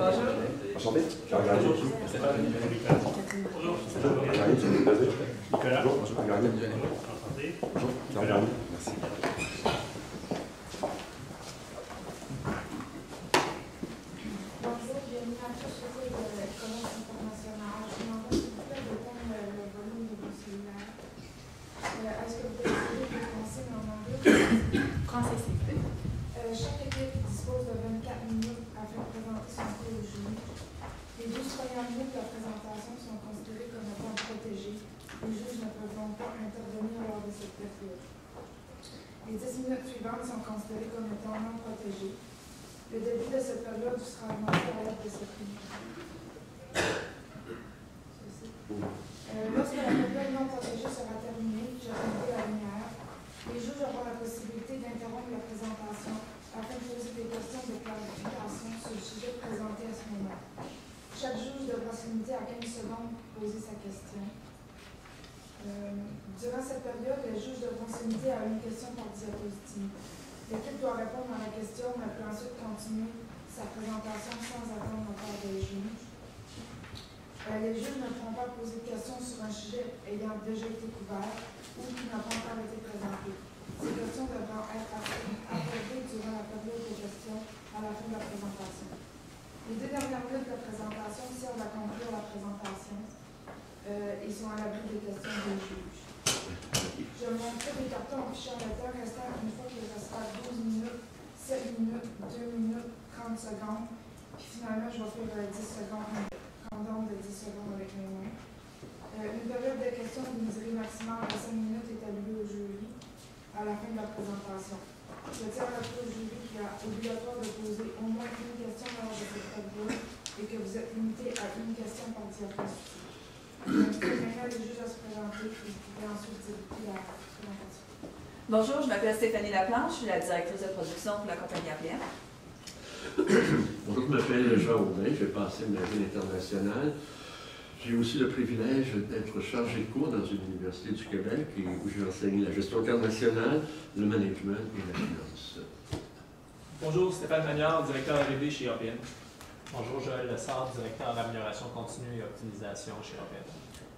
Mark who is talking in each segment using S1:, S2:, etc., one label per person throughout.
S1: Bonjour.
S2: Enchanté.
S3: Bonjour. Nicolas.
S2: Bonjour.
S3: Enchanté.
S2: Bonjour. Merci.
S4: Bonjour, bienvenue à tous sur le commerce international. Je vous demande s'il vous plaît d'éteindre le volume de vos cellulaires. Est-ce que vous pouvez essayer de consignes en anglais?
S1: Français, s'il vous plaît.
S4: Chaque équipe dispose de 24 minutes afin de présenter son cours au jury. Les 12 premières minutes de la présentation sont considérées comme étant protégées. Les juges ne peuvent donc pas intervenir lors de cette période. Les 10 minutes suivantes sont considérées comme étant non protégées. Le début de cette période sera augmenté à l'aide de cette unité. Lorsque la période non protégée sera terminée, je rendrai la lumière. Les juges auront la possibilité d'interrompre la présentation afin de poser des questions de clarification sur le sujet présenté à ce moment. Chaque juge devra se limiter à 15 secondes pour poser sa question. Durant cette période, les juges devront se limiter à une question par diapositive. L'équipe doit répondre à la question, mais peut ensuite continuer sa présentation sans attendre encore des juges. Les juges ne pourront pas poser de questions sur un sujet ayant déjà été couvert ou qui n'a pas encore été présenté. Ces questions devront être abordées durant la période de questions à la fin de la présentation. Les 2 dernières minutes de la présentation servent à conclure la présentation. Ils sont à l'abri des questions des juges. Je montrerai des cartons affichant le temps restant une fois qu'il restera 12 minutes, 7 minutes, 2 minutes, 30 secondes. Puis finalement, je vais faire 10 secondes, pendant de 10 secondes avec mes mains. Une période de questions d'une durée maximale de 5 minutes est allouée au jury à la fin de la présentation. Je tiens à rappeler au jury qu'il est obligatoire de poser au moins une question lors de cette période et que vous êtes limité à une question par diapositive. Je vais maintenant les juges à se présenter et vous pouvez ensuite débuter la présentation.
S1: Bonjour, je m'appelle Stéphanie Laplanche, je suis la directrice de production pour la compagnie APN.
S5: Bonjour, je m'appelle Jean Aubin, je vais passer ma vie internationale. J'ai aussi le privilège d'être chargé de cours dans une université du Québec où j'ai enseigné la gestion internationale, le management et la finance.
S6: Bonjour, Stéphane Magnard, directeur R&D chez APN.
S7: Bonjour, Joël Lessard, directeur d'amélioration continue et optimisation chez APN.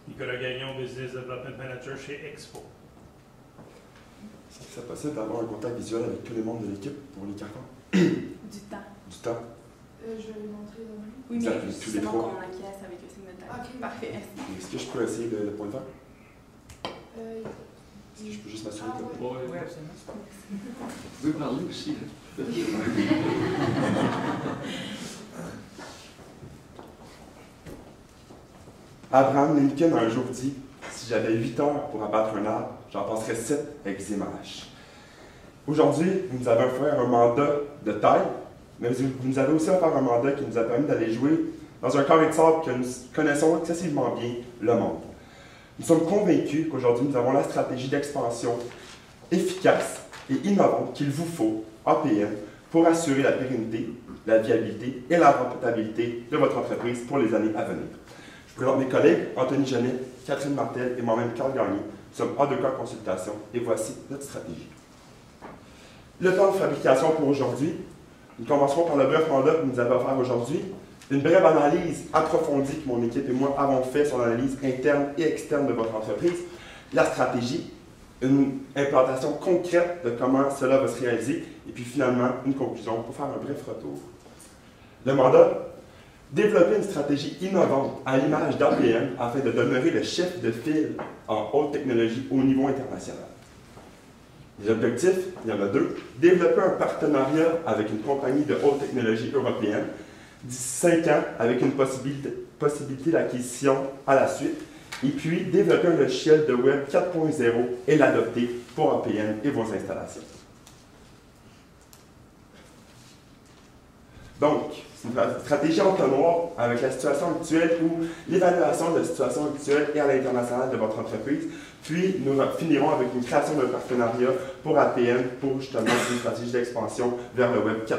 S3: Nicolas Gagnon, Business Development Manager chez Expo.
S2: Est-ce que c'est possible d'avoir un contact visuel avec tous les membres de l'équipe pour les cartons?
S1: Du temps.
S2: Du temps?
S4: Je vais les montrer demain.
S1: Oui,
S2: Vous
S1: mais
S2: avez tous les
S1: justement
S2: trois?
S1: qu'on acquiesce avec le signe de temps.
S4: Ok.
S1: Parfait.
S2: Est-ce que je peux essayer le pointeur? Est-ce que je peux juste m'assurer que...
S1: Oui, absolument.
S5: Vous pouvez parler aussi. Hein?
S2: Abraham Lincoln a un jour dit « Si j'avais 8 heures pour abattre un arbre, j'en passerais 7 avec des ma hache. » Aujourd'hui, vous nous avez offert un mandat de taille, mais vous nous avez aussi offert un mandat qui nous a permis d'aller jouer dans un carré de sable que nous connaissons excessivement bien, le monde. Nous sommes convaincus qu'aujourd'hui, nous avons la stratégie d'expansion efficace et innovante qu'il vous faut, APN, pour assurer la pérennité, la viabilité et la rentabilité de votre entreprise pour les années à venir. Je présente mes collègues Anthony Genet, Catherine Martel et moi-même Carl Gagné. Nous sommes A2K Consultation et voici notre stratégie. Le plan de fabrication pour aujourd'hui. Nous commencerons par le bref mandat que vous nous avez offert aujourd'hui. Une brève analyse approfondie que mon équipe et moi avons fait sur l'analyse interne et externe de votre entreprise, la stratégie, une implantation concrète de comment cela va se réaliser et puis finalement une conclusion pour faire un bref retour. Le mandat, développer une stratégie innovante à l'image d'APN afin de demeurer le chef de file en haute technologie au niveau international. Les objectifs, il y en a 2. Développer un partenariat avec une compagnie de haute technologie européenne d'ici 5 ans avec une possibilité d'acquisition à la suite. Et puis, développer un logiciel de Web 4.0 et l'adopter pour APN et vos installations. Donc, c'est une stratégie en entonnoir avec la situation actuelle ou l'évaluation de la situation actuelle et à l'international de votre entreprise. Puis, nous finirons avec une création d'un partenariat pour APN pour justement une stratégie d'expansion vers le Web 4.0.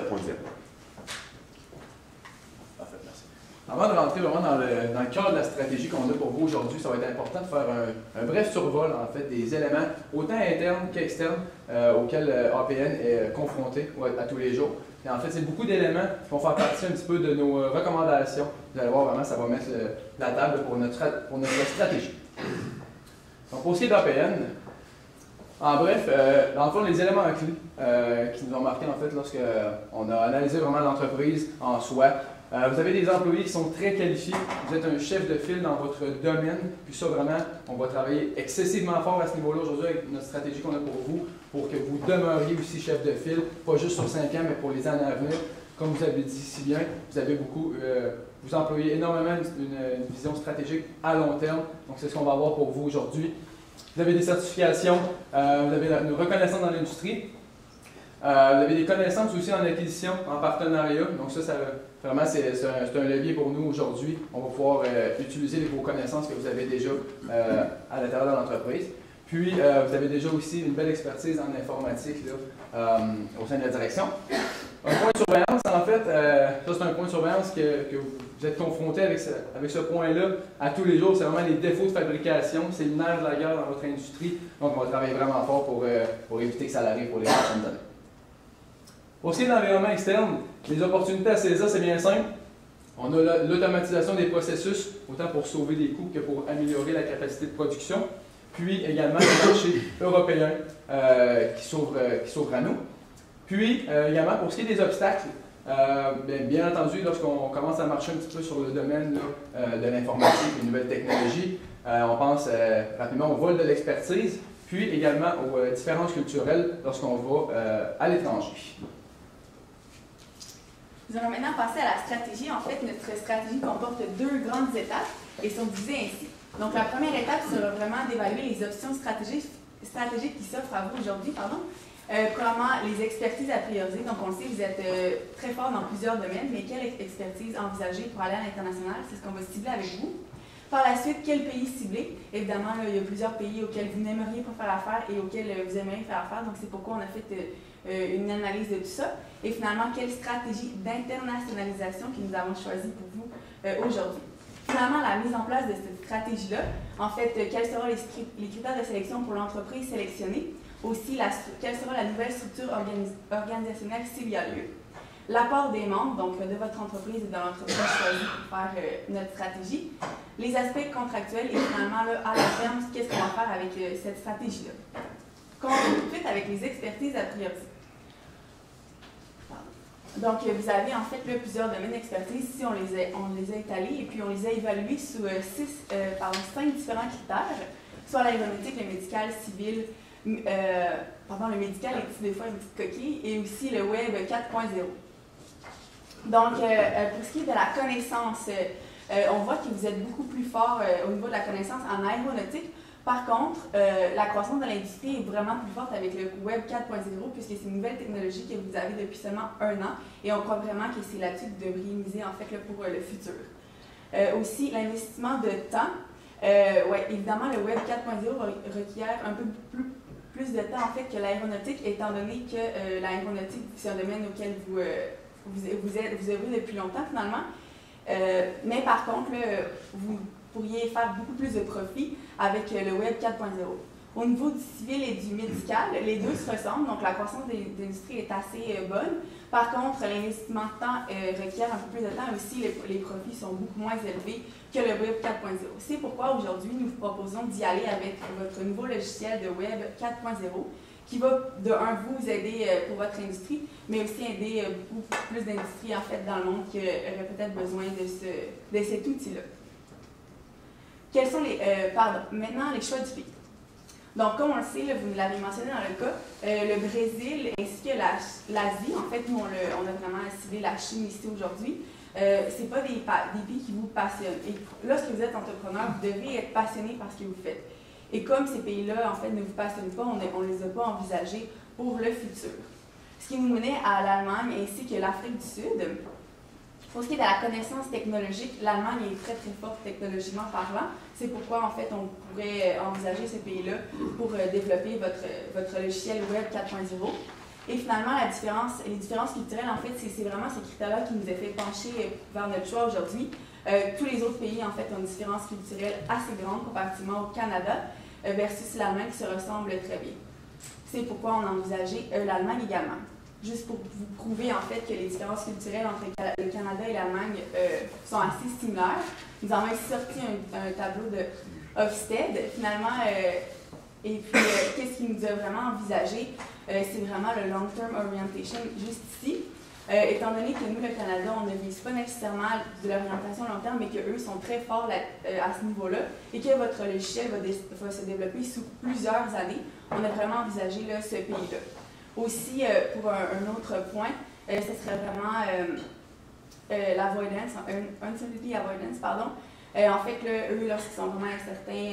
S8: Parfait, merci. Avant de rentrer vraiment dans le cœur de la stratégie qu'on a pour vous aujourd'hui, ça va être important de faire un bref survol en fait, des éléments autant internes qu'externes auxquels APN est confronté à tous les jours. Et en fait, c'est beaucoup d'éléments qui vont faire partie un petit peu de nos recommandations. Vous allez voir, vraiment, ça va mettre la table pour notre stratégie. Donc, pour ce qui est d'APN, en bref, dans le fond, les éléments clés qui nous ont marqué en fait lorsqu'on a analysé vraiment l'entreprise en soi. Vous avez des employés qui sont très qualifiés, vous êtes un chef de file dans votre domaine, puis ça vraiment, on va travailler excessivement fort à ce niveau-là aujourd'hui avec notre stratégie qu'on a pour vous, pour que vous demeuriez aussi chef de file, pas juste sur 5 ans, mais pour les années à venir. Comme vous avez dit si bien, vous avez beaucoup, vous employez énormément une vision stratégique à long terme, donc c'est ce qu'on va avoir pour vous aujourd'hui. Vous avez des certifications, vous avez une reconnaissance dans l'industrie, vous avez des connaissances aussi en acquisition, en partenariat, donc ça vraiment c'est un levier pour nous aujourd'hui. On va pouvoir utiliser vos connaissances que vous avez déjà à l'intérieur de l'entreprise. Puis, vous avez déjà aussi une belle expertise en informatique là, au sein de la direction. Un point de surveillance, en fait, ça c'est un point de surveillance que vous êtes confronté avec ce point-là à tous les jours. C'est vraiment les défauts de fabrication, c'est le nerf de la guerre dans votre industrie. Donc, on va travailler vraiment fort pour éviter que ça arrive pour les prochaines années. Pour ce qui est de l'environnement externe, les opportunités à saisir, c'est bien simple. On a l'automatisation des processus, autant pour sauver des coûts que pour améliorer la capacité de production. Puis également le marché européen qui s'ouvre à nous. Puis également pour ce qui est des obstacles, bien entendu, lorsqu'on commence à marcher un petit peu sur le domaine là, de l'informatique, des nouvelles technologies, on pense rapidement au vol de l'expertise, puis également aux différences culturelles lorsqu'on va à l'étranger.
S1: Nous allons maintenant passer à la stratégie. En fait, notre stratégie comporte 2 grandes étapes et sont divisées ainsi. Donc, la première étape sera vraiment d'évaluer les options stratégiques qui s'offrent à vous aujourd'hui. Premièrement, les expertises à prioriser. Donc, on le sait, vous êtes très fort dans plusieurs domaines, mais quelle expertise envisager pour aller à l'international? C'est ce qu'on va cibler avec vous. Par la suite, quel pays cibler? Évidemment, là, il y a plusieurs pays auxquels vous n'aimeriez pas faire affaire et auxquels vous aimeriez faire affaire. Donc, c'est pourquoi on a fait une analyse de tout ça. Et finalement, quelle stratégie d'internationalisation que nous avons choisie pour vous aujourd'hui. Finalement, la mise en place de cette stratégie-là, en fait, quels seront les critères de sélection pour l'entreprise sélectionnée, aussi quelle sera la nouvelle structure organisationnelle s'il y a lieu, l'apport des membres, donc de votre entreprise et de l'entreprise choisie pour faire notre stratégie, les aspects contractuels et finalement, là, à long terme, qu'est-ce qu'on va faire avec cette stratégie-là. Commençons tout de suite avec les expertises à prioriser. Donc, vous avez en fait là, plusieurs domaines d'expertise. Ici, on les a étalés et puis on les a évalués sous 5 différents critères, soit l'aéronautique, le médical, civil, le médical est des fois une petite coquille, et aussi le Web 4.0. Donc, pour ce qui est de la connaissance, on voit que vous êtes beaucoup plus fort au niveau de la connaissance en aéronautique. Par contre, la croissance de l'industrie est vraiment plus forte avec le Web 4.0 puisque c'est une nouvelle technologie que vous avez depuis seulement 1 an et on croit vraiment que c'est là-dessus que vous devriez miser en fait là, pour le futur. Aussi, l'investissement de temps. Évidemment, le Web 4.0 requiert un peu plus de temps en fait que l'aéronautique, étant donné que l'aéronautique, c'est un domaine auquel vous œuvrez depuis longtemps finalement. Mais par contre, là, vous pourriez faire beaucoup plus de profit avec le Web 4.0. Au niveau du civil et du médical, les deux se ressemblent, donc la croissance de l'industrie est assez bonne. Par contre, l'investissement de temps requiert un peu plus de temps et aussi les profits sont beaucoup moins élevés que le Web 4.0. C'est pourquoi aujourd'hui, nous vous proposons d'y aller avec votre nouveau logiciel de Web 4.0 qui va, de un, vous aider pour votre industrie, mais aussi aider beaucoup plus d'industries en fait dans le monde qui auraient peut-être besoin de cet outil-là. Quels sont maintenant les choix du pays? Donc, comme on le sait, là, vous l'avez mentionné dans le cas, le Brésil ainsi que l'Asie, en fait, nous, on a vraiment ciblé la Chine ici aujourd'hui. Ce n'est pas des pays qui vous passionnent. Et lorsque vous êtes entrepreneur, vous devez être passionné par ce que vous faites. Et comme ces pays-là, en fait, ne vous passionnent pas, on ne les a pas envisagés pour le futur. Ce qui nous menait à l'Allemagne ainsi que l'Afrique du Sud. Pour ce qui est de la connaissance technologique, l'Allemagne est très très forte technologiquement parlant. C'est pourquoi en fait on pourrait envisager ces pays-là pour développer votre logiciel Web 4.0. Et finalement, les différences culturelles, en fait, c'est vraiment ces critères-là qui nous a fait pencher vers notre choix aujourd'hui. Tous les autres pays, en fait, ont une différence culturelle assez grande comparativement au Canada versus l'Allemagne qui se ressemble très bien. C'est pourquoi on a envisagé l'Allemagne également. juste pour vous prouver en fait que les différences culturelles entre le Canada et l'Allemagne sont assez similaires. Nous avons aussi sorti un tableau de Hofstede, finalement, et puis qu'est-ce qu'il nous a vraiment envisagé, c'est vraiment le long-term orientation juste ici. Étant donné que nous, le Canada, on ne vise pas nécessairement de l'orientation long terme, mais qu'eux sont très forts à ce niveau-là, et que votre logiciel va se développer sous plusieurs années, on a vraiment envisagé là, ce pays-là. Aussi, pour un autre point, ce serait vraiment l'avoidance, uncertainty avoidance, pardon. En fait, là, eux, lorsqu'ils sont vraiment incertains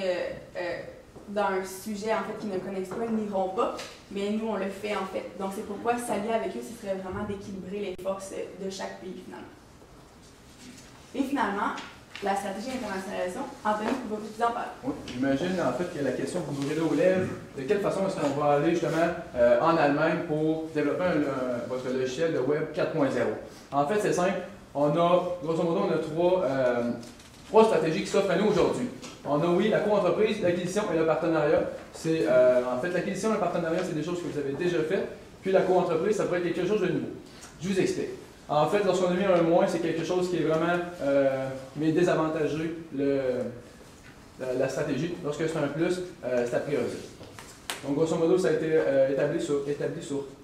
S1: dans un sujet en fait, qu'ils ne connaissent pas, ils n'iront pas, mais nous, on le fait en fait. Donc, c'est pourquoi s'allier avec eux, ce serait vraiment d'équilibrer les forces de chaque pays, finalement. Et finalement, la stratégie d'internationalisation, Anthony, pouvez-vous nous en parler?
S8: Oui, j'imagine en fait que la question que vous brûlez aux lèvres, de quelle façon est-ce qu'on va aller justement en Allemagne pour développer votre logiciel de Web 4.0. En fait, c'est simple. On a, grosso modo, on a trois stratégies qui s'offrent à nous aujourd'hui. On a, oui, la co-entreprise, l'acquisition et le partenariat. C'est, en fait, l'acquisition et le partenariat, c'est des choses que vous avez déjà faites. Puis la co-entreprise, ça pourrait être quelque chose de nouveau. Je vous explique. En fait, lorsqu'on a mis un moins, c'est quelque chose qui est vraiment mais désavantageux la stratégie. Lorsque c'est un plus, c'est à prioriser. Donc, grosso modo, ça a été établi sur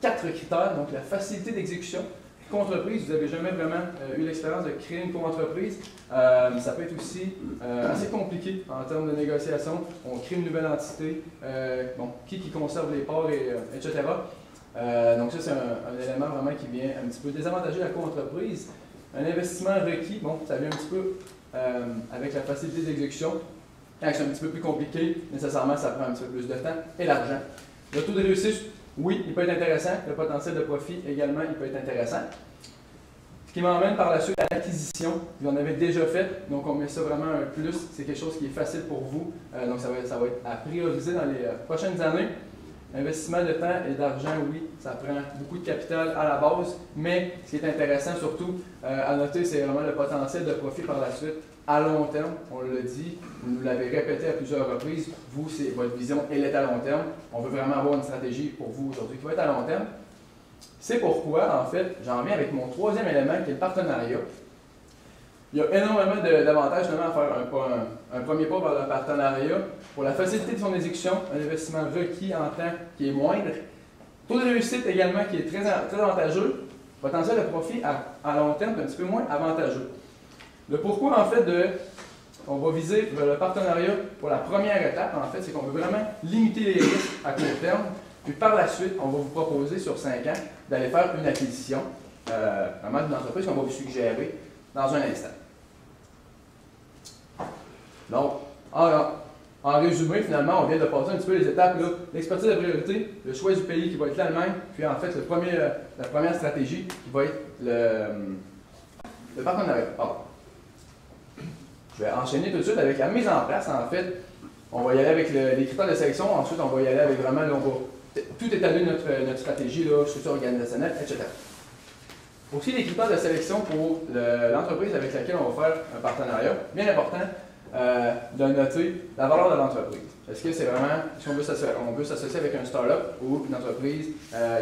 S8: 4 critères. Donc, la facilité d'exécution. Co-entreprise, vous n'avez jamais vraiment eu l'expérience de créer une co-entreprise. Ça peut être aussi assez compliqué en termes de négociation. On crée une nouvelle entité, qui conserve les parts, etc. Donc ça, c'est un élément vraiment qui vient un petit peu désavantager la co-entreprise. Un investissement requis, ça vient un petit peu avec la facilité d'exécution. Quand c'est un petit peu plus compliqué, nécessairement, ça prend un petit peu plus de temps et l'argent. Le taux de réussite, oui, il peut être intéressant. Le potentiel de profit également, il peut être intéressant. Ce qui m'emmène par la suite à l'acquisition. Vous en avez déjà fait, donc on met ça vraiment un plus. C'est quelque chose qui est facile pour vous. Donc ça va être à prioriser dans les prochaines années. Investissement de temps et d'argent, oui, ça prend beaucoup de capital à la base, mais ce qui est intéressant surtout à noter, c'est vraiment le potentiel de profit par la suite à long terme. On l'a dit, vous l'avez répété à plusieurs reprises, vous, c'est votre vision, elle est à long terme. On veut vraiment avoir une stratégie pour vous aujourd'hui qui va être à long terme. C'est pourquoi, en fait, j'en viens avec mon troisième élément qui est le partenariat. Il y a énormément d'avantages à faire un premier pas vers le partenariat. Pour la facilité de son exécution, un investissement requis en temps qui est moindre. Taux de réussite également qui est très avantageux. Potentiel de profit à long terme un petit peu moins avantageux. Le pourquoi, en fait, on va viser le partenariat pour la première étape, en fait, c'est qu'on veut vraiment limiter les risques à court terme. Puis par la suite, on va vous proposer sur 5 ans d'aller faire une acquisition, vraiment d'une entreprise qu'on va vous suggérer dans un instant. Donc, en résumé, finalement, on vient de passer un petit peu les étapes. L'expertise de priorité, le choix du pays qui va être l'Allemagne, puis en fait, la première stratégie qui va être le partenariat. Pardon. Je vais enchaîner tout de suite avec la mise en place. En fait, on va y aller avec les critères de sélection. Ensuite, on va y aller avec vraiment, on va tout étaler notre stratégie, structure organisationnelle, etc. Aussi, les critères de sélection pour l'entreprise avec laquelle on va faire un partenariat, bien important de noter la valeur de l'entreprise. Est-ce que c'est vraiment, si on veut s'associer avec un start-up ou une entreprise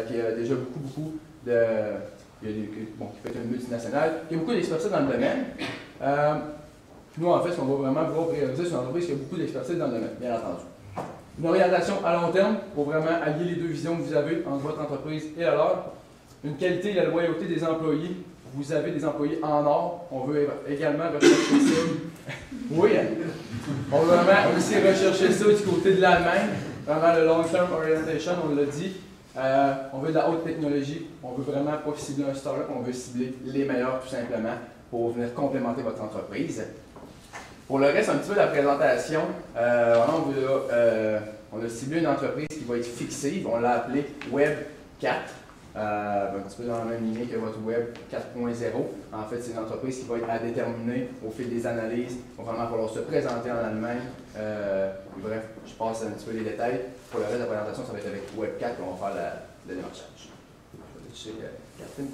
S8: qui a déjà beaucoup qui fait une multinationale, qui a beaucoup d'expertise dans le domaine. Nous, en fait, ce qu'on va vraiment vouloir prioriser, c'est une entreprise qui a beaucoup d'expertise dans le domaine, bien entendu. Une orientation à long terme pour vraiment allier les deux visions que vous avez entre votre entreprise et la leur. Une qualité et la loyauté des employés. Vous avez des employés en or. On veut également rechercher ça. Oui, on veut vraiment aussi rechercher ça du côté de l'Allemagne. Vraiment le long-term orientation, on l'a dit. On veut de la haute technologie. On veut vraiment pas cibler un startup. On veut cibler les meilleurs tout simplement pour venir complémenter votre entreprise. Pour le reste, un petit peu de la présentation, on a ciblé une entreprise qui va être fictive, on l'a appelée Web 4, un petit peu dans la même lignée que votre Web 4.0. En fait, c'est une entreprise qui va être à déterminer au fil des analyses. Il va vraiment falloir se présenter en Allemagne. Bref, je passe un petit peu les détails. Pour le reste de la présentation, ça va être avec Web 4 qu'on va faire le démarchage. Je vais Catherine.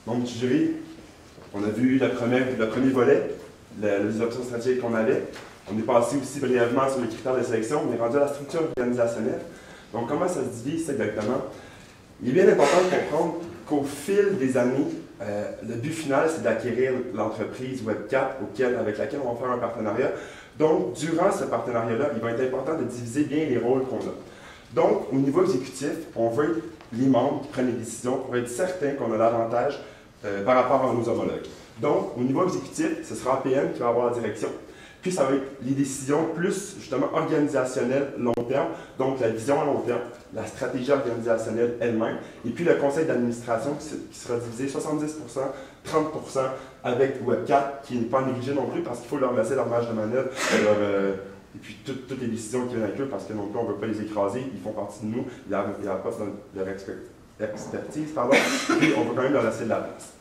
S2: Donc, jury, on a vu le premier volet, les options stratégiques qu'on avait. On est passé aussi brièvement sur les critères de sélection. On est rendu à la structure organisationnelle. Donc, comment ça se divise exactement? Il est bien important de comprendre qu'au fil des années, le but final, c'est d'acquérir l'entreprise Web4 avec laquelle on va faire un partenariat. Donc, durant ce partenariat-là, il va être important de diviser bien les rôles qu'on a. Donc, au niveau exécutif, on veut être les membres qui prennent les décisions pour être certain qu'on a l'avantage par rapport à nos homologues. Donc, au niveau exécutif, ce sera APN qui va avoir la direction. Puis, ça va être les décisions plus, justement, organisationnelles long terme, donc la vision à long terme, la stratégie organisationnelle elle-même, et puis le conseil d'administration qui sera divisé 70%, 30% avec Web4, qui n'est pas négligé non plus parce qu'il faut leur laisser leur marge de manœuvre, et puis toutes les décisions qui viennent avec eux, parce que non plus, on ne veut pas les écraser, ils font partie de nous, ils apportent leur expertise, puis on veut quand même leur laisser de la place.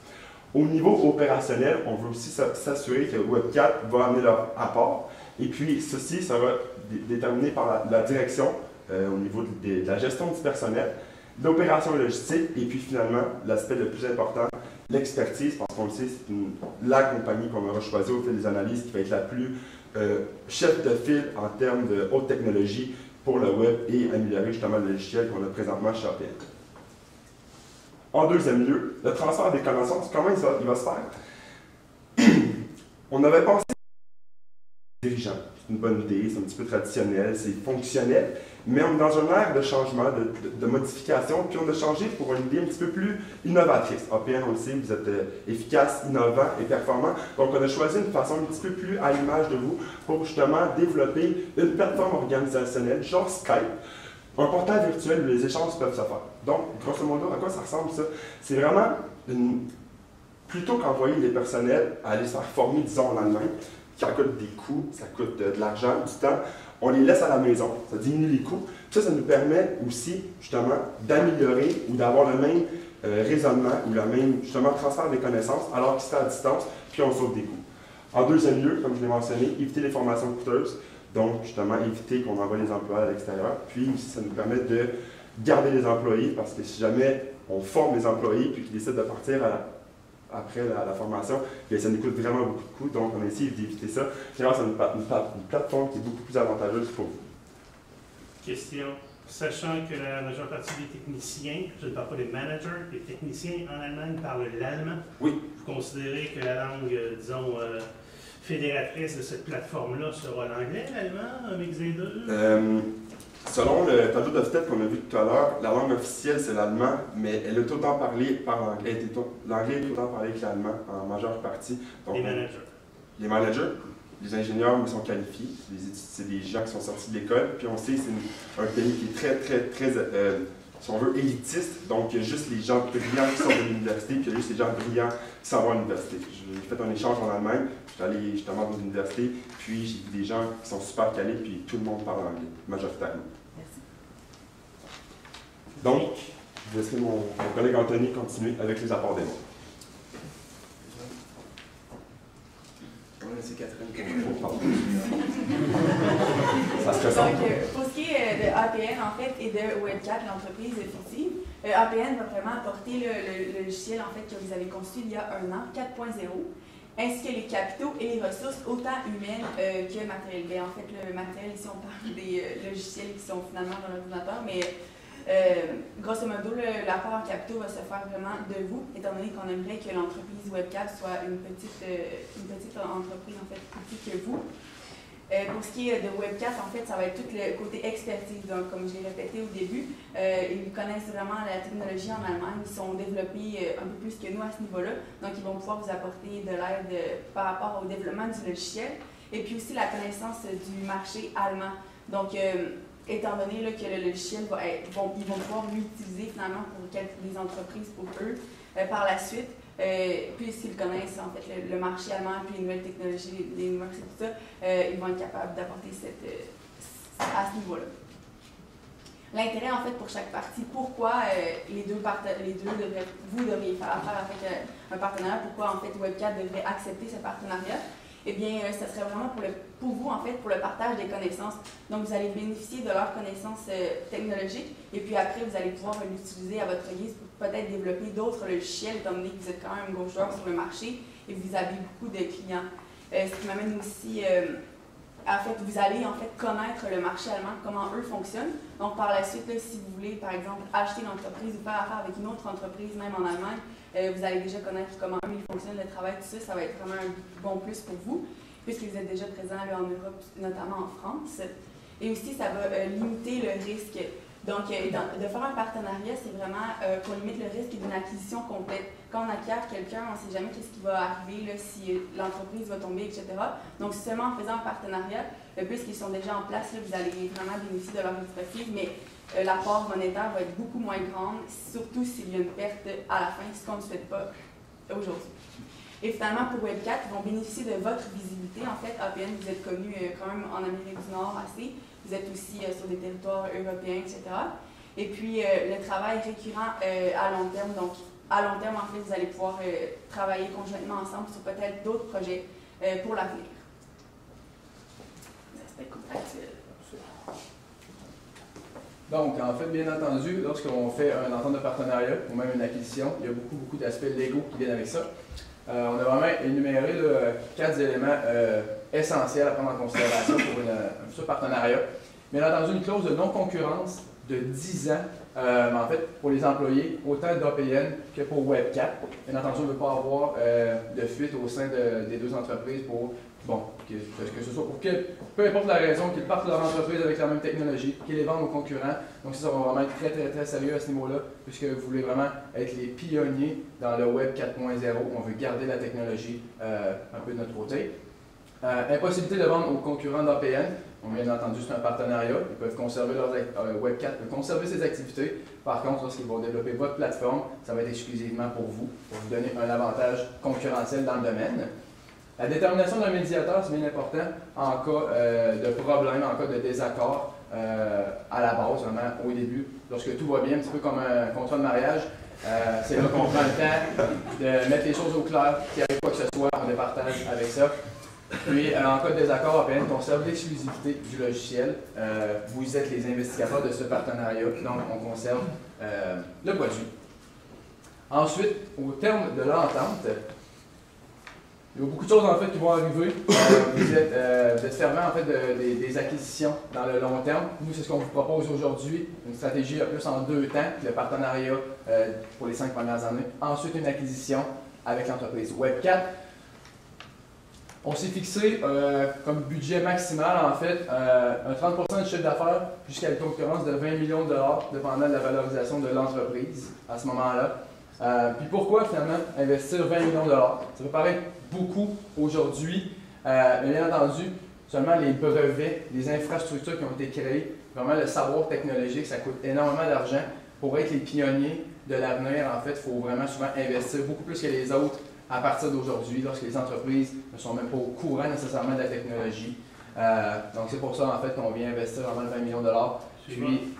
S2: Au niveau opérationnel, on veut aussi s'assurer que Web4 va amener leur apport. Et puis, ceci sera déterminé par la direction au niveau de la gestion du personnel, l'opération logistique, et puis finalement, l'aspect le plus important, l'expertise, parce qu'on le sait, c'est la compagnie qu'on aura choisie au fil des analyses qui va être la plus chef de file en termes de haute technologie pour le web et améliorer justement le logiciel qu'on a présentement chez APN. En deuxième lieu, le transfert des connaissances, comment il va se faire? On avait pensé dirigeant. C'est une bonne idée, c'est un petit peu traditionnel, c'est fonctionnel, mais on est dans un ère de changement, de modification, puis on a changé pour une idée un petit peu plus innovatrice. APN, on le sait, vous êtes efficace, innovant et performant, donc on a choisi une façon un petit peu plus à l'image de vous pour justement développer une plateforme organisationnelle, genre Skype, un portail virtuel où les échanges peuvent se faire. Donc, grosso modo, à quoi ça ressemble ça? C'est vraiment plutôt qu'envoyer les personnels à aller se faire former, disons, en Allemagne, ça coûte des coûts, ça coûte de l'argent, du temps, on les laisse à la maison, ça diminue les coûts. Ça nous permet aussi, justement, d'améliorer ou d'avoir le même raisonnement ou le même, justement, transfert des connaissances alors qu'ils sont à distance, puis on sauve des coûts. En deuxième lieu, comme je l'ai mentionné, éviter les formations coûteuses. Donc, justement, éviter qu'on envoie les employés à l'extérieur. Puis aussi, ça nous permet de garder les employés parce que si jamais on forme les employés puis qu'ils décident de partir après la formation, bien, ça nous coûte vraiment beaucoup de coûts. Donc, on a essayé d'éviter ça grâce à une plateforme qui est beaucoup plus avantageuse pour vous.
S3: Question. Sachant que la majeure partie des techniciens, je ne parle pas des managers, les techniciens en Allemagne parlent l'allemand.
S2: Oui.
S3: Vous considérez que la langue, disons, fédératrice de cette plateforme-là sera l'anglais, l'allemand, un mix des deux?
S2: Selon le tableau de tête qu'on a vu tout à l'heure, la langue officielle c'est l'allemand, mais elle est autant parlée par l'anglais. L'anglais est autant parlé que l'allemand en majeure partie. Donc,
S3: les managers.
S2: Les managers, les ingénieurs où ils sont qualifiés, c'est des gens qui sont sortis de l'école, puis on sait que c'est un pays qui est très, si on veut, élitiste, donc il y a juste les gens brillants qui sont de l'université, puis il y a juste les gens brillants qui s'en vont à l'université. J'ai fait un échange en Allemagne, je suis allé justement dans une université, puis j'ai vu des gens qui sont super calés, puis tout le monde parle anglais, majoritairement.
S1: Merci.
S2: Donc, je vais laisser mon collègue Anthony continuer avec les apports des mots.
S9: C'est Catherine qui
S2: Ça se ressent.
S1: Donc, pour ce qui est de APN, en fait, et de Web4, l'entreprise effective, APN va vraiment apporter le logiciel, en fait, que vous avez conçu il y a un an, 4.0, ainsi que les capitaux et les ressources, autant humaines que matérielles. Bien, en fait, le matériel, ici, on parle des logiciels qui sont finalement dans l'ordinateur, mais grosso modo, l'apport en capitaux va se faire vraiment de vous, étant donné qu'on aimerait que l'entreprise Web4 soit une petite entreprise, en fait, plus petite que vous. Pour ce qui est de Web4, en fait, ça va être tout le côté expertise. Donc, comme je l'ai répété au début, ils connaissent vraiment la technologie en Allemagne. Ils sont développés un peu plus que nous à ce niveau-là. Donc, ils vont pouvoir vous apporter de l'aide par rapport au développement du logiciel. Et puis aussi la connaissance du marché allemand. Donc, étant donné là, que le logiciel ils vont pouvoir l'utiliser finalement pour des entreprises pour eux par la suite. Puisqu'ils connaissent en fait le marché allemand puis les nouvelles technologies, les numériques et tout ça, ils vont être capables d'apporter à ce niveau-là. L'intérêt en fait pour chaque partie, pourquoi vous devriez faire affaire avec un partenariat, pourquoi en fait Web4 devrait accepter ce partenariat, eh bien, ce serait vraiment pour vous, en fait, pour le partage des connaissances. Donc, vous allez bénéficier de leurs connaissances technologiques et puis après, vous allez pouvoir l'utiliser à votre guise pour peut-être développer d'autres logiciels, étant donné que vous êtes quand même un gros joueur sur le marché et vous avez beaucoup de clients. Ce qui m'amène aussi en fait, vous allez en fait connaître le marché allemand, comment eux fonctionnent. Donc, par la suite, là, si vous voulez, par exemple, acheter une entreprise ou faire affaire avec une autre entreprise, même en Allemagne, vous allez déjà connaître comment eux ils fonctionnent, le travail, tout ça, ça va être vraiment un bon plus pour vous, puisque vous êtes déjà présent là, en Europe, notamment en France. Et aussi, ça va limiter le risque. Donc, de faire un partenariat, c'est vraiment qu'on limite le risque d'une acquisition complète. Quand on acquiert quelqu'un, on ne sait jamais qu'est-ce qui va arriver, là, si l'entreprise va tomber, etc. Donc, seulement en faisant un partenariat, puisqu'ils sont déjà en place, là, vous allez vraiment bénéficier de leur expertise, mais la part monétaire va être beaucoup moins grande, surtout s'il y a une perte à la fin, ce qu'on ne souhaite pas aujourd'hui. Et finalement, pour Web4, ils vont bénéficier de votre visibilité. En fait, APN, vous êtes connu quand même en Amérique du Nord assez. Vous êtes aussi sur des territoires européens, etc. Et puis, le travail récurrent à long terme. Donc, à long terme, en fait, vous allez pouvoir travailler conjointement ensemble sur peut-être d'autres projets pour l'avenir. L'aspect contractuel.
S8: Donc, en fait, bien entendu, lorsqu'on fait un entente de partenariat ou même une acquisition, il y a beaucoup d'aspects légaux qui viennent avec ça. On a vraiment énuméré là, 4 éléments essentiels à prendre en considération pour un futur partenariat. Bien entendu, une clause de non-concurrence de 10 ans, en fait, pour les employés, autant d'APN que pour Web4. Bien entendu, on ne veut pas avoir de fuite au sein des deux entreprises pour, bon, que ce soit pour peu importe la raison, qu'ils partent de leur entreprise avec la même technologie, qu'ils les vendent aux concurrents. Donc ça va vraiment être très sérieux à ce niveau-là, puisque vous voulez vraiment être les pionniers dans le Web 4.0. On veut garder la technologie un peu de notre côté. Impossibilité de vendre aux concurrents d'APN. Bien entendu, c'est un partenariat. Ils peuvent conserver Web4 peut conserver ses activités. Par contre, lorsqu'ils vont développer votre plateforme, ça va être exclusivement pour vous donner un avantage concurrentiel dans le domaine. La détermination d'un médiateur, c'est bien important en cas de problème, en cas de désaccord à la base, vraiment au début, lorsque tout va bien, un petit peu comme un contrat de mariage. C'est là qu'on prend le temps de mettre les choses au clair, qu'il y ait quoi que ce soit, on départage avec ça. Puis, en cas de désaccord, APN conserve l'exclusivité du logiciel. Vous êtes les investigateurs de ce partenariat, donc on conserve le produit. Ensuite, au terme de l'entente, il y a beaucoup de choses en fait qui vont arriver. Vous êtes fervent en fait des acquisitions dans le long terme. Nous, c'est ce qu'on vous propose aujourd'hui, une stratégie plus en 2 temps, le partenariat pour les 5 premières années. Ensuite, une acquisition avec l'entreprise Web4. On s'est fixé comme budget maximal, en fait, un 30% de chiffre d'affaires jusqu'à une concurrence de 20 millions de dollars, dépendant de la valorisation de l'entreprise à ce moment-là. Puis pourquoi, finalement, investir 20 millions de dollars? Ça peut paraître beaucoup aujourd'hui, mais bien entendu, seulement les brevets, les infrastructures qui ont été créées, vraiment le savoir technologique, ça coûte énormément d'argent. Pour être les pionniers de l'avenir, en fait, il faut vraiment souvent investir beaucoup plus que les autres à partir d'aujourd'hui, lorsque les entreprises ne sont même pas au courant nécessairement de la technologie. Donc c'est pour ça en fait qu'on vient investir vraiment 20 millions de dollars. Puis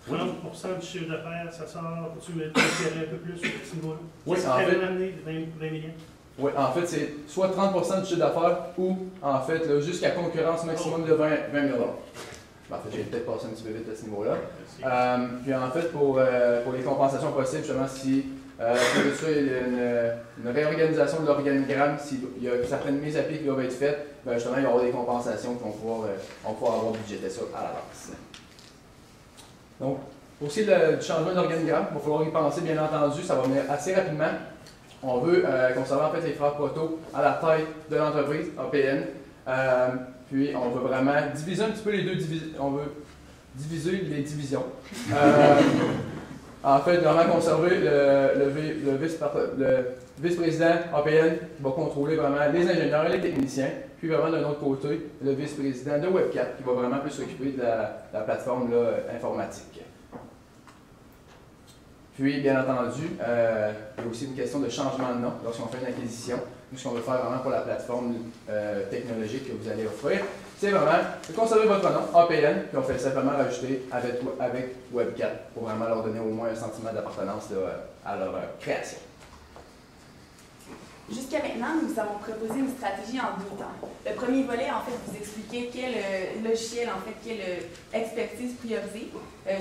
S3: 30% du chiffre d'affaires, ça sort, tu veux éclairer un peu plus sur ce niveau-là?
S8: Oui, en fait.
S3: Amener 20 millions?
S8: Oui, en fait, c'est soit 30% du chiffre d'affaires ou en fait jusqu'à concurrence maximum de 20 millions de dollars. En fait, j'ai peut-être passé un petit peu vite à ce niveau-là. Puis en fait, pour les compensations possibles, justement, si il y a une réorganisation de l'organigramme, s'il y a certaines mises à pied qui doivent être faites, ben justement, il y aura des compensations qu'on va pouvoir avoir budgété ça à l'avance. Donc, pour ce qui est du changement d'organigramme, il va falloir y penser, bien entendu, ça va venir assez rapidement. On veut conserver en fait les frères Proto à la taille de l'entreprise, APN. Puis, on veut vraiment diviser un petit peu les deux divisions. On veut diviser les divisions. En fait, vraiment conserver le vice-président APN qui va contrôler vraiment les ingénieurs et les techniciens. Puis vraiment d'un autre côté, le vice-président de Web4 qui va vraiment plus s'occuper de la plateforme là, informatique. Puis, bien entendu, il y a aussi une question de changement de nom lorsqu'on fait une acquisition. Nous, ce qu'on veut faire vraiment pour la plateforme technologique que vous allez offrir, c'est vraiment de conserver votre nom, APN, puis on fait simplement rajouter avec Web4 pour vraiment leur donner au moins un sentiment d'appartenance à leur création.
S1: Jusqu'à maintenant, nous avons proposé une stratégie en 2 temps. Le premier volet, en fait, vous expliquer quel logiciel, en fait, quelle expertise priorisée,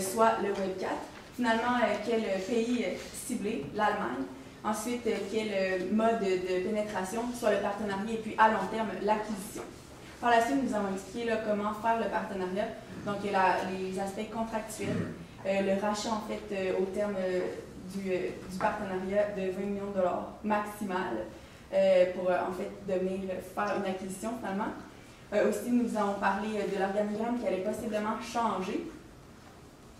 S1: soit le Web4. Finalement, quel pays ciblé, l'Allemagne. Ensuite, quel mode de pénétration, soit le partenariat, et puis à long terme, l'acquisition. Par la suite, nous avons expliqué là, comment faire le partenariat. Donc, il y a les aspects contractuels, le rachat en fait au terme du partenariat de 20 millions de dollars maximal pour en fait devenir faire une acquisition finalement. Aussi, nous avons parlé de l'organigramme qui allait possiblement changer.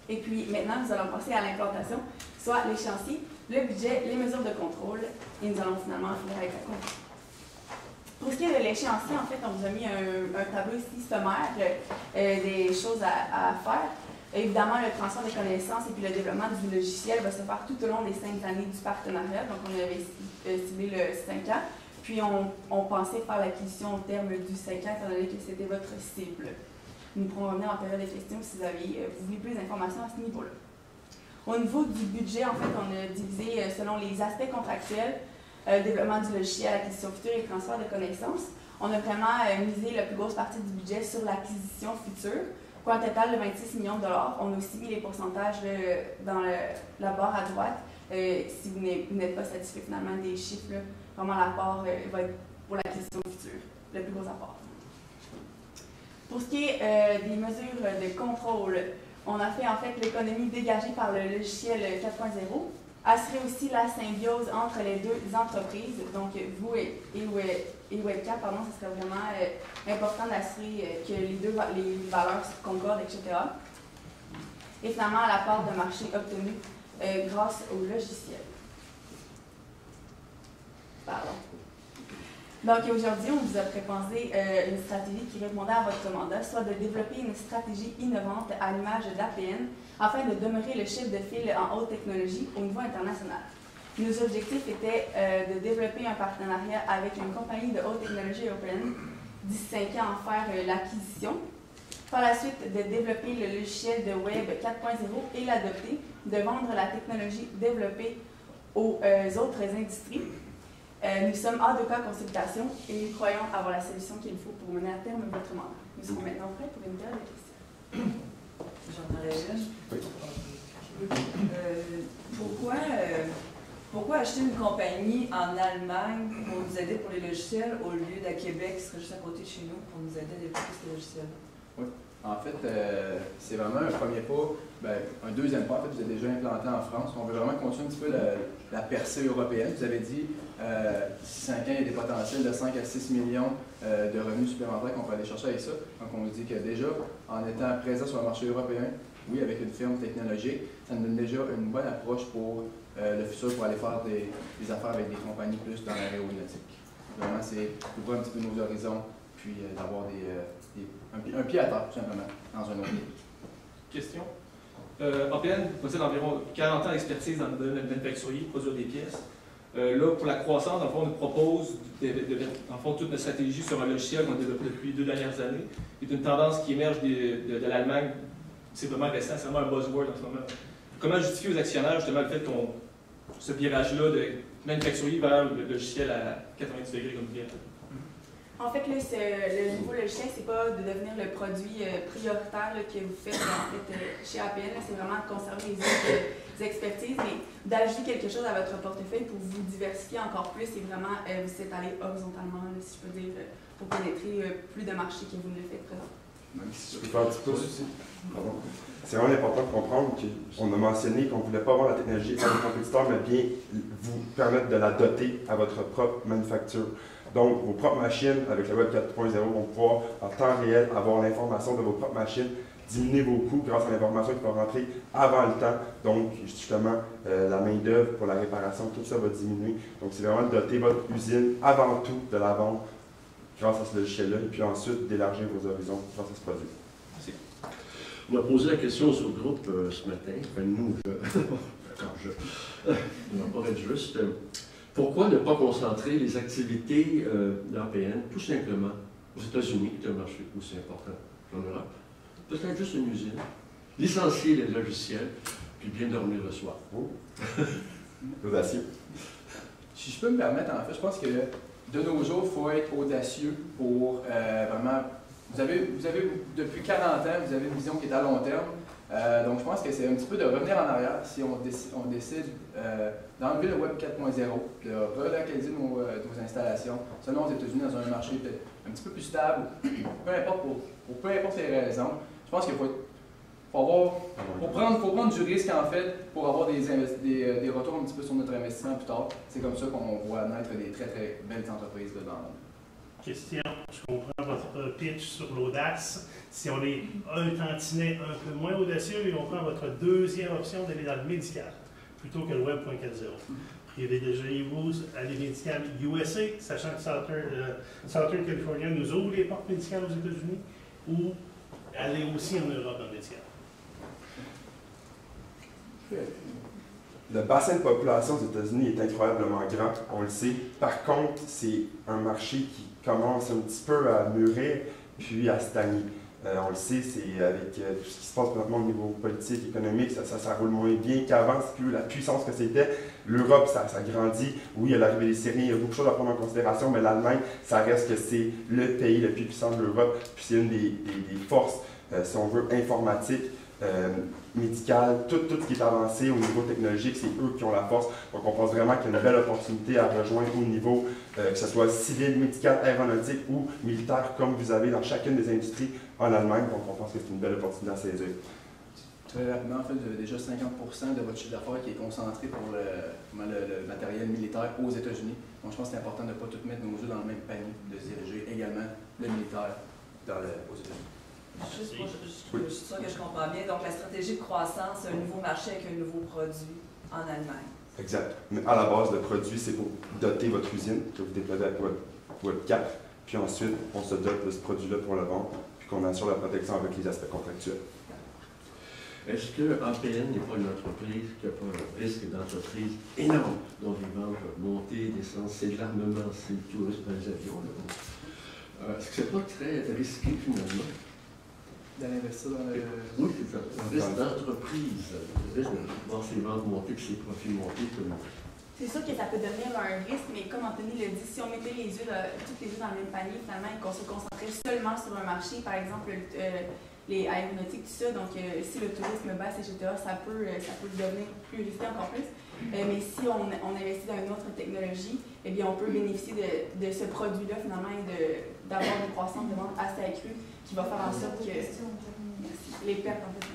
S1: Et puis maintenant, nous allons passer à l'implantation, soit l'échéancier, le budget, les mesures de contrôle, et nous allons finalement finir avec la conclusion. Pour ce qui est de l'échéancier, en fait, on vous a mis un tableau ici sommaire des choses à faire. Évidemment, le transfert de connaissances et puis le développement du logiciel va se faire tout au long des 5 années du partenariat. Donc, on avait ciblé le 5 ans. Puis, on pensait faire l'acquisition au terme du 5 ans, étant donné que c'était votre cible. Nous pourrons revenir en période de questions si vous voulez plus d'informations à ce niveau-là. Au niveau du budget, en fait, on a divisé selon les aspects contractuels, développement du logiciel, acquisition future et transfert de connaissances. On a vraiment misé la plus grosse partie du budget sur l'acquisition future. Pour un total de 26 millions de dollars. On a aussi mis les pourcentages dans la barre à droite. Si vous n'êtes pas satisfait finalement des chiffres, là, vraiment l'apport va être pour l'acquisition future, le plus gros apport. Pour ce qui est des mesures de contrôle, on a fait en fait l'économie dégagée par le logiciel 4.0, assurer aussi la symbiose entre les deux entreprises, donc vous et Webcap, pardon, ce serait vraiment important d'assurer que les valeurs se concordent, etc. Et finalement, l'apport de marché obtenu grâce au logiciel. Pardon. Donc aujourd'hui, on vous a proposé une stratégie qui répondait à votre mandat, soit de développer une stratégie innovante à l'image d'APN afin de demeurer le chef de file en haute technologie au niveau international. Nos objectifs étaient de développer un partenariat avec une compagnie de haute technologie européenne, d'ici 5 ans en faire l'acquisition. Par la suite, de développer le logiciel de Web 4.0 et l'adopter, de vendre la technologie développée aux autres industries. Nous sommes hors de cas consultation et nous croyons avoir la solution qu'il faut pour mener à terme votre mandat. Nous serons maintenant prêts pour une période de questions.
S9: J'en aurais une. Pourquoi acheter une compagnie en Allemagne pour nous aider pour les logiciels au lieu d'à Québec, qui serait juste à côté de chez nous, pour nous aider à développer ces logiciels?
S8: Oui. En fait, c'est vraiment un premier pas, un deuxième pas. En fait, vous êtes déjà implanté en France. On veut vraiment continuer un petit peu la percée européenne. Vous avez dit, d'ici 5 ans, il y a des potentiels de 5 à 6 millions de revenus supplémentaires qu'on peut aller chercher avec ça. Donc, on vous dit que déjà, en étant présent sur le marché européen, oui, avec une firme technologique, ça nous donne déjà une bonne approche pour le futur, pour aller faire des affaires avec des compagnies plus dans l'aéronautique. Vraiment, c'est d'ouvrir un petit peu nos horizons, puis d'avoir un pied à terre, tout simplement, dans un autre pays.
S6: Question. APN possède environ 40 ans d'expertise dans le domaine manufacturier, produire des pièces. Là, pour la croissance, dans le fond, on nous propose dans le fond, toute notre stratégie sur un logiciel qu'on a développé depuis les 2 dernières années. C'est une tendance qui émerge de l'Allemagne. C'est vraiment récent, c'est vraiment un buzzword en ce moment. Comment justifier aux actionnaires justement le fait qu'on ce virage-là de manufacturier vers le logiciel à 90 degrés comme vous dites?
S1: En fait, là, le nouveau logiciel, c'est pas de devenir le produit prioritaire là, que vous faites en fait, chez APN. C'est vraiment de conserver les autres expertises, mais d'ajouter quelque chose à votre portefeuille pour vous diversifier encore plus et vraiment vous s'étaler horizontalement, là, si je peux dire, pour pénétrer plus de marchés que vous ne le faites présentement.
S2: Je peux faire un petit peu aussi. C'est vraiment important de comprendre qu'on a mentionné qu'on ne voulait pas avoir la technologie à nos compétiteurs, mais bien vous permettre de la doter à votre propre manufacture. Donc, vos propres machines, avec le Web 4.0, vont pouvoir, en temps réel, avoir l'information de vos propres machines, diminuer vos coûts grâce à l'information qui va rentrer avant le temps. Donc, justement, la main-d'œuvre pour la réparation, tout ça va diminuer. Donc, c'est vraiment de doter votre usine avant tout de la vendre grâce à ce logiciel-là, et puis ensuite d'élargir vos horizons grâce à ce produit.
S5: Merci. On m'a posé la question sur le groupe ce matin. Enfin, nous, on va pas être juste. Pourquoi ne pas concentrer les activités de l'APN, tout simplement, aux États-Unis, qui est un marché aussi important qu'en Europe? Peut-être juste une usine, licencier les logiciels, puis bien dormir le soir.
S2: Audacieux.
S8: Si je peux me permettre, en fait, je pense que de nos jours, il faut être audacieux pour vraiment... Vous avez, depuis 40 ans, vous avez une vision qui est à long terme. Donc, je pense que c'est un petit peu de revenir en arrière si on décide d'enlever le Web 4.0, de relocaliser nos installation, selon aux États-Unis, dans un marché peut-être un petit peu plus stable, peu importe peu importe les raisons. Je pense qu'il faut prendre du risque en fait pour avoir des retours un petit peu sur notre investissement plus tard. C'est comme ça qu'on voit naître des très très belles entreprises là dans.
S3: Question, je comprends votre pitch sur l'audace. Si on est un tantinet un peu moins audacieux et on prend votre deuxième option d'aller dans le médical plutôt que le Web 4.0. Privilégiez-vous aller médical USA, sachant que Southern California nous ouvre les portes médicales aux États-Unis, ou aller aussi en Europe dans le médical?
S2: Le bassin de population aux États-Unis est incroyablement grand, on le sait. Par contre, c'est un marché qui commence un petit peu à mûrir, puis à stagner. On le sait, c'est avec tout ce qui se passe présentement au niveau politique, économique, ça roule moins bien qu'avant, c'est plus la puissance que c'était. L'Europe, ça grandit. Oui, il y a l'arrivée des séries, il y a beaucoup de choses à prendre en considération, mais l'Allemagne, ça reste que c'est le pays le plus puissant de l'Europe, puis c'est une des forces, si on veut, informatiques, médicales, tout ce qui est avancé au niveau technologique, c'est eux qui ont la force. Donc on pense vraiment qu'il y a une belle opportunité à rejoindre au niveau, que ce soit civil, médical, aéronautique ou militaire, comme vous avez dans chacune des industries en Allemagne. Donc on pense que c'est une belle opportunité à saisir.
S8: Très rapidement, en fait, vous avez déjà 50% de votre chiffre d'affaires qui est concentré pour le matériel militaire aux États-Unis. Donc je pense que c'est important de ne pas tout mettre nos œufs dans le même panier, de se diriger également le militaire aux États-Unis.
S9: Juste pour, je suis sûre que je comprends bien. Donc, la stratégie de croissance, un nouveau marché avec un nouveau produit en Allemagne.
S2: Exact. Mais à la base, le produit, c'est pour doter votre usine, que vous déployez avec votre cap. Puis ensuite, on se dote de ce produit-là pour le vendre, puis qu'on assure la protection avec les aspects contractuels.
S5: Est-ce que APN n'est pas une entreprise qui n'a pas un risque d'entreprise énorme, dont les ventes peuvent monter, descendre, c'est de l'armement, c'est le tourisme dans les avions? Est-ce que c'est pas très risqué finalement?
S8: D'aller investir dans le...
S5: Oui, c'est ça. Un risque d'entreprise. Le risque de voir ses ventes monter puis ses profits monter.
S1: C'est sûr que ça peut devenir un risque, mais comme Anthony l'a dit, si on mettait toutes les œufs dans le même panier, finalement, et qu'on se concentrait seulement sur un marché, par exemple les aéronautiques, tout ça, donc si le tourisme baisse, etc., ça peut devenir plus risqué encore plus. Mais si on investit dans une autre technologie, eh bien, on peut bénéficier de ce produit-là, finalement, et d'avoir une croissance de vente assez accrue qui va faire en sorte que les pertes, en fait,